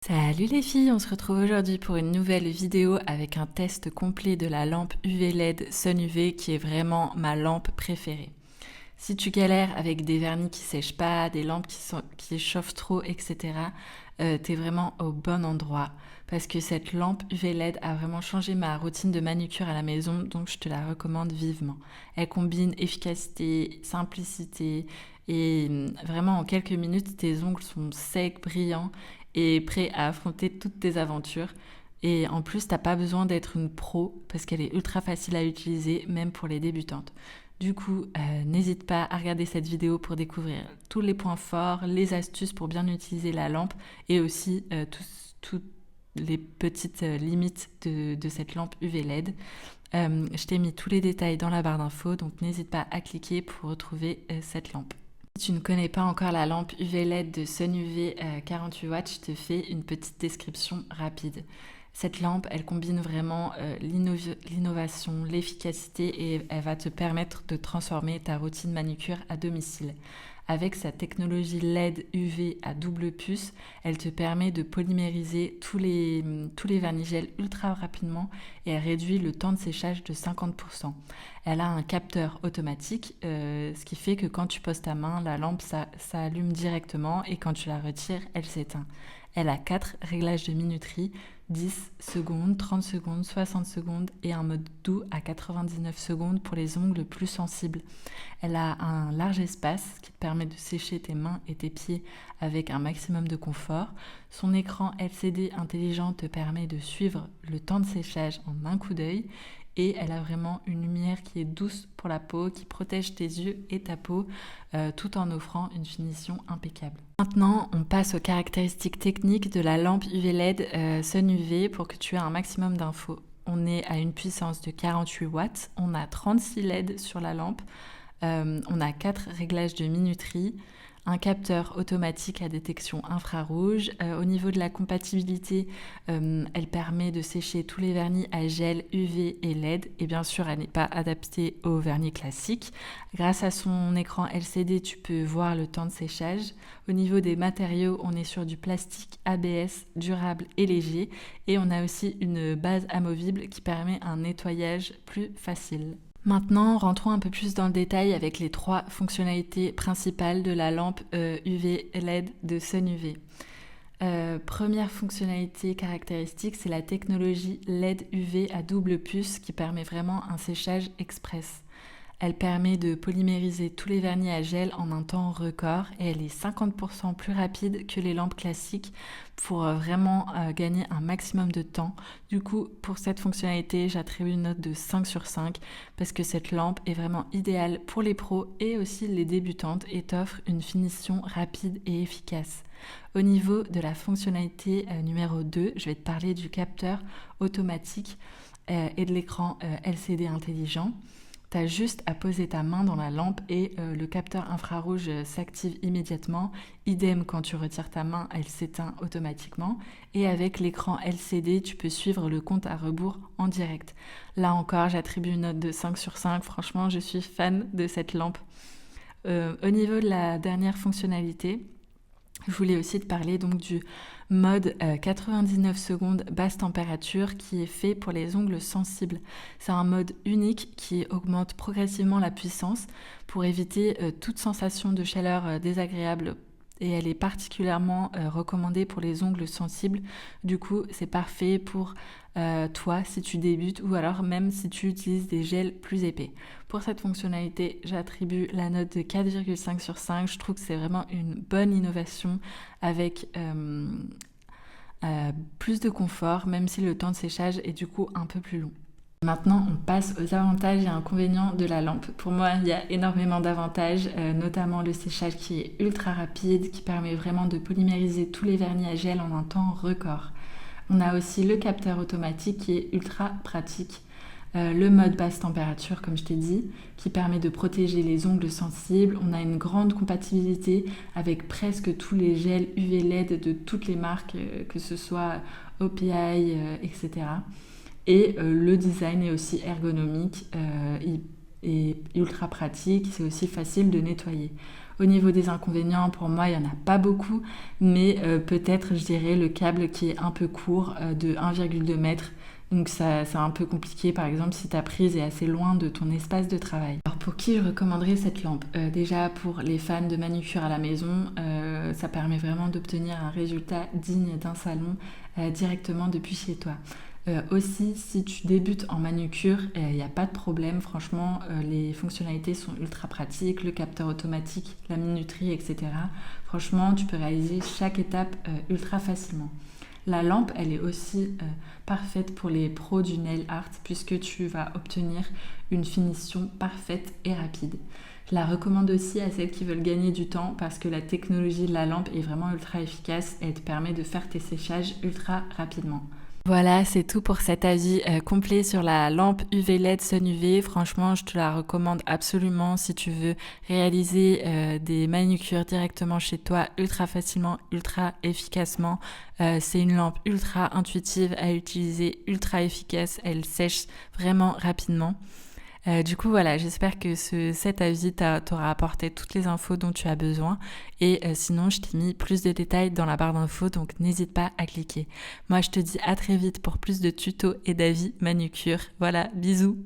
Salut les filles, on se retrouve aujourd'hui pour une nouvelle vidéo avec un test complet de la lampe UV LED Sun UV qui est vraiment ma lampe préférée. Si tu galères avec des vernis qui sèchent pas, des lampes qui chauffent trop, etc., t'es vraiment au bon endroit parce que cette lampe UV LED a vraiment changé ma routine de manucure à la maison, donc je te la recommande vivement. Elle combine efficacité, simplicité et vraiment en quelques minutes, tes ongles sont secs, brillants et prêts à affronter toutes tes aventures. Et en plus, t'as pas besoin d'être une pro parce qu'elle est ultra facile à utiliser, même pour les débutantes. Du coup, n'hésite pas à regarder cette vidéo pour découvrir tous les points forts, les astuces pour bien utiliser la lampe et aussi toutes les petites limites de cette lampe UV LED. Je t'ai mis tous les détails dans la barre d'infos, donc n'hésite pas à cliquer pour retrouver cette lampe. Si tu ne connais pas encore la lampe UV LED de Sun UV 48 watts, je te fais une petite description rapide. Cette lampe, elle combine vraiment l'innovation, l'efficacité et elle va te permettre de transformer ta routine manucure à domicile. Avec sa technologie LED UV à double puce, elle te permet de polymériser tous les vernis gel ultra rapidement et elle réduit le temps de séchage de 50%. Elle a un capteur automatique, ce qui fait que quand tu poses ta main, la lampe ça allume directement et quand tu la retires, elle s'éteint. Elle a 4 réglages de minuterie, 10 secondes, 30 secondes, 60 secondes et un mode doux à 99 secondes pour les ongles plus sensibles. Elle a un large espace qui te permet de sécher tes mains et tes pieds avec un maximum de confort. Son écran LCD intelligent te permet de suivre le temps de séchage en un coup d'œil. Et elle a vraiment une lumière qui est douce pour la peau, qui protège tes yeux et ta peau, tout en offrant une finition impeccable. Maintenant, on passe aux caractéristiques techniques de la lampe UV LED Sun UV pour que tu aies un maximum d'infos. On est à une puissance de 48 watts, on a 36 LED sur la lampe, on a 4 réglages de minuterie, un capteur automatique à détection infrarouge. Au niveau de la compatibilité, elle permet de sécher tous les vernis à gel, UV et LED. Et bien sûr, elle n'est pas adaptée aux vernis classiques. Grâce à son écran LCD, tu peux voir le temps de séchage. Au niveau des matériaux, on est sur du plastique ABS durable et léger. Et on a aussi une base amovible qui permet un nettoyage plus facile. Maintenant, rentrons un peu plus dans le détail avec les 3 fonctionnalités principales de la lampe UV LED de Sun UV. Première fonctionnalité caractéristique, c'est la technologie LED UV à double puce qui permet vraiment un séchage express. Elle permet de polymériser tous les vernis à gel en un temps record et elle est 50% plus rapide que les lampes classiques pour vraiment gagner un maximum de temps. Du coup, pour cette fonctionnalité, j'attribue une note de 5 sur 5 parce que cette lampe est vraiment idéale pour les pros et aussi les débutantes et t'offre une finition rapide et efficace. Au niveau de la fonctionnalité numéro 2, je vais te parler du capteur automatique et de l'écran LCD intelligent. Tu as juste à poser ta main dans la lampe et le capteur infrarouge s'active immédiatement. Idem, quand tu retires ta main, elle s'éteint automatiquement. Et avec l'écran LCD, tu peux suivre le compte à rebours en direct. Là encore, j'attribue une note de 5 sur 5. Franchement, je suis fan de cette lampe. Au niveau de la dernière fonctionnalité, je voulais aussi te parler donc du mode 99 secondes basse température qui est fait pour les ongles sensibles. C'est un mode unique qui augmente progressivement la puissance pour éviter toute sensation de chaleur désagréable et elle est particulièrement recommandée pour les ongles sensibles. Du coup, c'est parfait pour toi si tu débutes ou alors même si tu utilises des gels plus épais. Pour cette fonctionnalité, j'attribue la note de 4,5 sur 5. Je trouve que c'est vraiment une bonne innovation avec plus de confort, même si le temps de séchage est du coup un peu plus long. Maintenant, on passe aux avantages et inconvénients de la lampe. Pour moi, il y a énormément d'avantages, notamment le séchage qui est ultra rapide, qui permet vraiment de polymériser tous les vernis à gel en un temps record. On a aussi le capteur automatique qui est ultra pratique. Le mode basse température, comme je t'ai dit, qui permet de protéger les ongles sensibles. On a une grande compatibilité avec presque tous les gels UV LED de toutes les marques, que ce soit OPI, etc. Et le design est aussi ergonomique et ultra pratique, c'est aussi facile de nettoyer. Au niveau des inconvénients, pour moi, il n'y en a pas beaucoup, mais peut-être, je dirais, le câble qui est un peu court, de 1,2 mètre. Donc ça, c'est un peu compliqué, par exemple, si ta prise est assez loin de ton espace de travail. Alors pour qui je recommanderais cette lampe? Déjà pour les fans de manucure à la maison, ça permet vraiment d'obtenir un résultat digne d'un salon directement depuis chez toi. Aussi, si tu débutes en manucure, il n'y a pas de problème. Franchement, les fonctionnalités sont ultra pratiques, le capteur automatique, la minuterie, etc. Franchement, tu peux réaliser chaque étape ultra facilement. La lampe, elle est aussi parfaite pour les pros du nail art puisque tu vas obtenir une finition parfaite et rapide. Je la recommande aussi à celles qui veulent gagner du temps parce que la technologie de la lampe est vraiment ultra efficace et elle te permet de faire tes séchages ultra rapidement. Voilà, c'est tout pour cet avis complet sur la lampe UV LED Sun UV. Franchement, je te la recommande absolument si tu veux réaliser des manucures directement chez toi ultra facilement, ultra efficacement. C'est une lampe ultra intuitive à utiliser, ultra efficace. Elle sèche vraiment rapidement. Du coup, voilà, j'espère que cet avis t'aura apporté toutes les infos dont tu as besoin. Et sinon, je t'ai mis plus de détails dans la barre d'infos, donc n'hésite pas à cliquer. Moi, je te dis à très vite pour plus de tutos et d'avis manucure. Voilà, bisous!